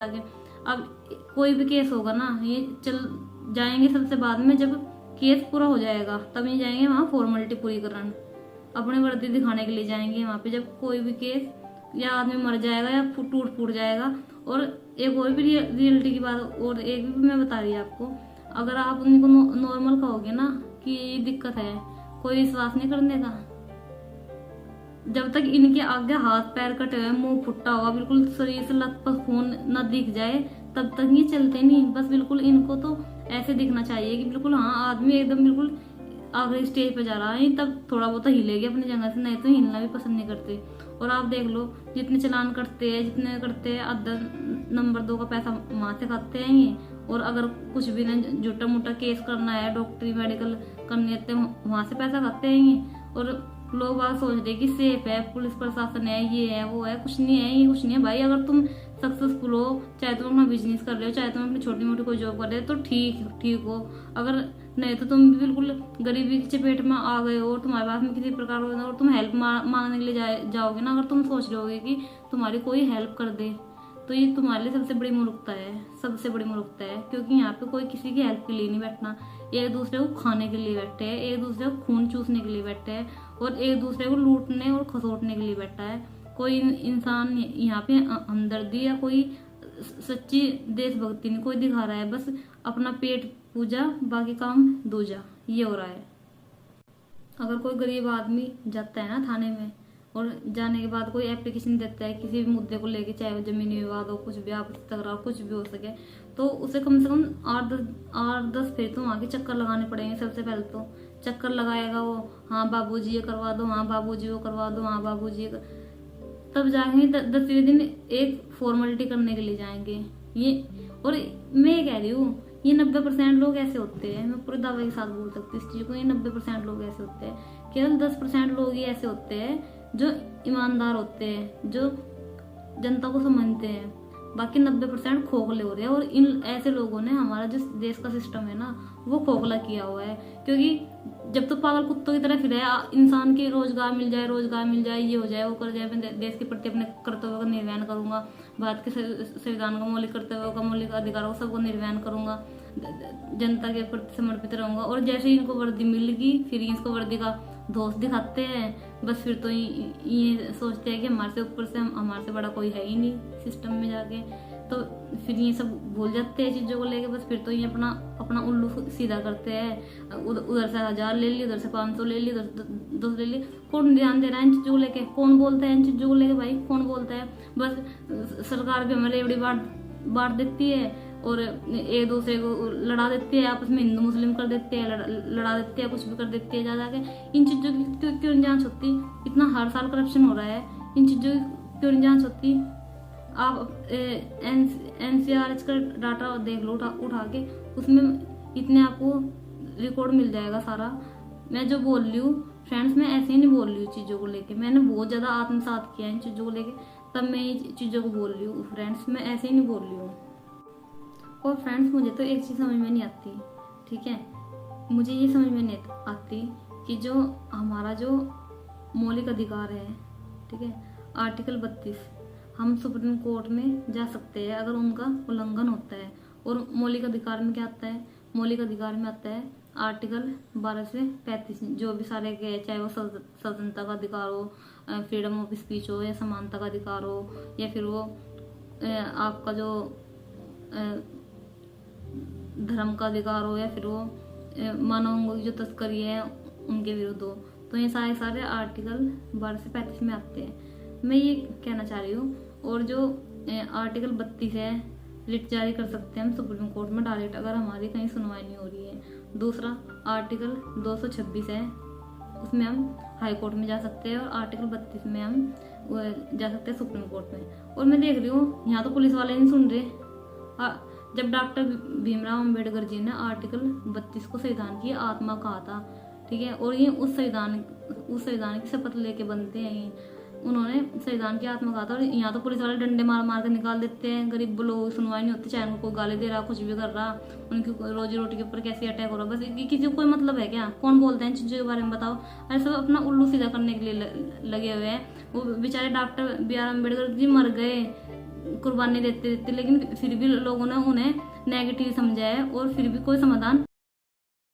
आगे। अब कोई भी केस होगा ना, ये चल जाएंगे सबसे बाद में, जब केस पूरा हो जाएगा तब ये जाएंगे वहाँ फॉर्मेलिटी पूरी कराने, अपनी वर्दी दिखाने के लिए जाएंगे वहाँ पे। जब कोई भी केस या आदमी मर जाएगा या टूट फूट जाएगा। और एक और भी रियलिटी की बात और एक भी मैं बता रही हूँ आपको, अगर आप उनको नॉर्मल कहोगे ना कि ये दिक्कत है, कोई विश्वास नहीं करने का। जब तक इनके आगे हाथ पैर कटे हुए, मुंह फुट्टा हुआ, बिल्कुल शरीर से लथपथ खून न दिख जाए, तब तक ये चलते नहीं। बस बिल्कुल इनको तो ऐसे दिखना चाहिए कि बिल्कुल हाँ आदमी एकदम बिल्कुल आखिरी स्टेज पे जा रहा है, तब थोड़ा बहुत हिलेगी अपनी जगह से, नहीं तो हिलना भी पसंद नहीं करते। और आप देख लो जितने चलान करते हैं, जितने करते हैं, आधा नंबर 2 का पैसा वहां से खाते हैं ये। और अगर कुछ भी ना छोटा मोटा केस करना है, डॉक्टरी मेडिकल करनी है, वहां से पैसा खाते हैं ये। और लोग बात सोच रहे कि सेफ है, पुलिस प्रशासन है, ये है वो है, कुछ नहीं है, ये कुछ नहीं है भाई। अगर तुम सक्सेसफुल हो, चाहे तुम अपना बिजनेस कर रहे हो, चाहे तुम अपनी छोटी मोटी कोई जॉब कर रहे हो, तो ठीक हो। अगर नहीं तो तुम बिल्कुल गरीबी की चपेट में आ गए हो और तुम्हारे पास में किसी प्रकार और तुम हेल्प मांगने के लिए जाओगे ना, अगर तुम सोच रहे होगे कि तुम्हारी कोई हेल्प कर दे, तो ये तुम्हारे लिए सबसे बड़ी मूर्खता है, सबसे बड़ी मूर्खता है। क्योंकि यहाँ पे कोई किसी की हेल्प के लिए नहीं बैठना, एक दूसरे को खाने के लिए बैठे हैं, एक दूसरे को खून चूसने के लिए बैठे हैं, और एक दूसरे को लूटने और खसोटने के लिए बैठा है। कोई इंसान यहाँ पे हमदर्दी या कोई सच्ची देशभक्ति नहीं कोई दिखा रहा है, बस अपना पेट पूजा, बाकी काम दूजा, ये हो रहा है। अगर कोई गरीब आदमी जाता है ना थाने में, और जाने के बाद कोई एप्लीकेशन देता है किसी भी मुद्दे को लेके, चाहे वो जमीनी विवाद हो, कुछ भी आपसी तकरार, कुछ भी हो सके, तो उसे कम से कम 8-10 फिर तो वहाँ के चक्कर लगाने पड़ेंगे। सबसे पहले तो चक्कर लगाएगा वो, हाँ बाबूजी ये करवा दो, हाँ बाबूजी वो करवा दो, हाँ बाबूजी तब जाएंगे 10वें दिन एक फॉर्मेलिटी करने के लिए जाएंगे ये। और मैं ये कह रही हूँ, ये 90% लोग ऐसे होते हैं, मैं पूरे दावे के साथ बोल सकती हूँ इस चीज को, ये 90% लोग ऐसे होते हैं। केवल 10% लोग ही ऐसे होते हैं जो ईमानदार होते हैं, जो जनता को समझते हैं। बाकी 90% खोखले हो रहे हैं। और इन ऐसे लोगों ने हमारा जो देश का सिस्टम है ना, वो खोखला किया हुआ है। क्योंकि जब तो पागल कुत्तों की तरह फिरे, इंसान के रोजगार मिल जाए, ये हो जाए, वो कर जाए, मैं देश के प्रति अपने कर्तव्य का निर्वहन करूंगा, भारत के संविधान का मौलिक कर्तव्यों का, मौलिक अधिकारों सबको निर्वहन करूंगा, जनता के प्रति समर्पित रहूंगा। और जैसे ही इनको वर्दी मिलेगी, फिर इसको वर्दी का दोस्त दिखाते हैं। बस फिर तो ये सोचते हैं कि हमारे से ऊपर से हमारे से बड़ा कोई है ही नहीं सिस्टम में जाके, तो फिर ये सब भूल जाते हैं चीजों को लेके। बस फिर तो ये अपना उल्लू सीधा करते हैं, उधर से 1000 ले ली, उधर से 500 ले ली, उधर 200 ले ली। कौन ध्यान दे रहा है इन चीजों को लेके? कौन बोलता है इन चीजों को लेके भाई? कौन बोलता है? बस सरकार भी हमें रेवड़ी बांट देती है और एक दूसरे को लड़ा देती है, आपस में हिंदू मुस्लिम कर देते हैं, लड़ा देती है, कुछ भी कर देती है। जा के इन चीजों की क्यों नहीं जांच होती? इतना हर साल करप्शन हो रहा है, इन चीजों की क्यों नहीं जांच होती? आप NCRH का डाटा देख लो उठा के, उसमें इतने आपको रिकॉर्ड मिल जाएगा सारा। मैं जो बोल रही हूँ फ्रेंड्स, मैं ऐसे ही नहीं बोल रही हूँ चीजों को लेके, मैंने बहुत ज्यादा आत्मसात किया इन चीजों को लेके, तब मैं ये चीजों को बोल रही हूँ फ्रेंड्स, मैं ऐसे ही नहीं बोल रही हूँ। और फ्रेंड्स, मुझे तो एक चीज समझ में नहीं आती, ठीक है, मुझे ये समझ में नहीं आती कि जो हमारा जो मौलिक अधिकार है, ठीक है, आर्टिकल 32, हम सुप्रीम कोर्ट में जा सकते हैं अगर उनका उल्लंघन होता है। और मौलिक अधिकार में क्या आता है? मौलिक अधिकार में आता है आर्टिकल 12 से 35, जो भी सारे के, चाहे वो स्वतंत्रता का अधिकार हो, फ्रीडम ऑफ स्पीच हो, या समानता का अधिकार हो, या फिर वो आपका जो धर्म का अधिकार हो, या फिर वो मानव की जो तस्करी है उनके विरुद्ध हो। तो ये सारे आर्टिकल 12 से 35 में आते हैं। मैं ये कहना चाह रही हूँ। और जो आर्टिकल 32 है, रिट जारी कर सकते हैं हम सुप्रीम कोर्ट में डायरेक्ट, अगर हमारी कहीं सुनवाई नहीं हो रही है। दूसरा आर्टिकल 226 है, उसमें हम हाई कोर्ट में जा सकते हैं, और आर्टिकल 32 में हम जा सकते हैं सुप्रीम कोर्ट में। और मैं देख रही हूँ यहाँ तो पुलिस वाले नहीं सुन रहे। जब डॉक्टर भीमराव अंबेडकर जी ने आर्टिकल 32 को संविधान की आत्मा कहा था, ठीक है, और ये उस संविधान की शपथ लेके बनते हैं, उन्होंने संविधान की आत्मा कहा था। और यहाँ तो पुलिस वाले डंडे मार मार के निकाल देते हैं, गरीब लोग सुनवाई नहीं होती, चाहे उनको कोई गाली दे रहा, कुछ भी कर रहा, उनकी रोजी रोटी के ऊपर कैसे अटैक हो रहा, बस किसी को कोई मतलब है क्या? कौन बोलता है इन चीजों के बारे में? बताओ। अरे सब अपना उल्लू सीधा करने के लिए लगे हुए हैं। वो बेचारे डॉक्टर BR अम्बेडकर जी मर गए, कुर्बानी देते देते, लेकिन फिर भी लोगों ने उन्हें नेगेटिव समझा है और फिर भी कोई समाधान